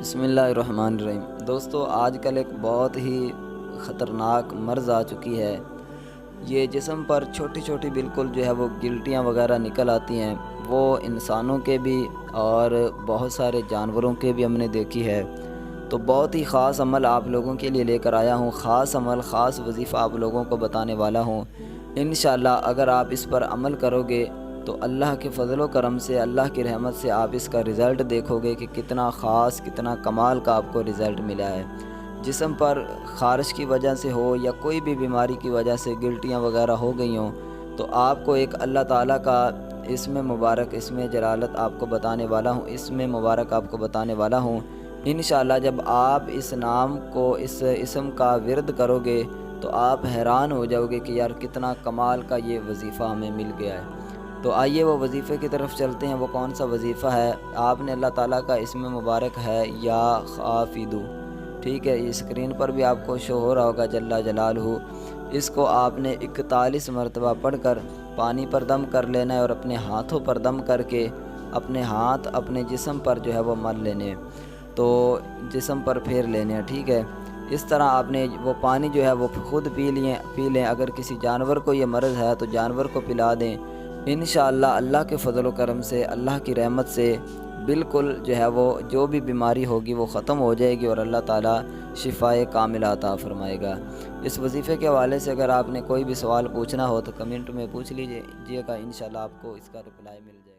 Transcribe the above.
بسم اللہ الرحمن الرحیم۔ دوستو، آج کل ایک بہت ہی خطرناک مرض آ چکی ہے۔ یہ جسم پر چھوٹی چھوٹی بالکل وہ گلٹیاں وغیرہ نکل آتی ہیں، وہ انسانوں کے بھی اور بہت سارے جانوروں کے بھی ہم نے دیکھی ہے۔ تو بہت ہی خاص عمل آپ لوگوں کے لیے لے کر آیا ہوں، خاص عمل، خاص وظیفہ آپ لوگوں کو بتانے والا ہوں۔ انشاءاللہ اگر آپ اس پر عمل کرو گے تو اللہ کے فضل و کرم سے، اللہ کی رحمت سے آپ اس کا رزلٹ دیکھو گے کہ کتنا خاص، کتنا کمال کا آپ کو رزلٹ ملا ہے۔ جسم پر خارش کی وجہ سے ہو یا کوئی بھی بیماری کی وجہ سے گلٹیاں وغیرہ ہو گئی ہوں، تو آپ کو ایک اللہ تعالیٰ کا اسم مبارک، اسم جلالت آپ کو بتانے والا ہوں، اسم مبارک آپ کو بتانے والا ہوں۔ انشاءاللہ جب آپ اس نام کو، اس اسم کا ورد کرو گے تو آپ حیران ہو جاؤ گے کہ یار کتنا کمال کا یہ وظیفہ ہمیں مل گیا ہے۔ تو آئیے وہ وظیفے کی طرف چلتے ہیں۔ وہ کون سا وظیفہ ہے؟ آپ نے اللہ تعالیٰ کا اسم مبارک ہے یا خافدو، ٹھیک ہے، یہ اسکرین پر بھی آپ کو شو ہو رہا ہوگا، جل جلالہ۔ اس کو آپ نے 41 مرتبہ پڑھ کر پانی پر دم کر لینا ہے، اور اپنے ہاتھوں پر دم کر کے اپنے ہاتھ اپنے جسم پر وہ مل لینے ہیں، تو جسم پر پھیر لینے ہیں، ٹھیک ہے۔ اس طرح آپ نے وہ پانی وہ خود پی لیں۔ اگر کسی جانور کو یہ مرض ہے تو جانور کو پلا دیں۔ انشاءاللہ اللہ کے فضل و کرم سے، اللہ کی رحمت سے بالکل وہ جو بھی بیماری ہوگی وہ ختم ہو جائے گی، اور اللہ تعالیٰ شفائے کاملہ عطا فرمائے گا۔ اس وظیفے کے حوالے سے اگر آپ نے کوئی بھی سوال پوچھنا ہو تو کمنٹ میں پوچھ لیجئے گا، انشاءاللہ آپ کو اس کا رپلائی مل جائے گا۔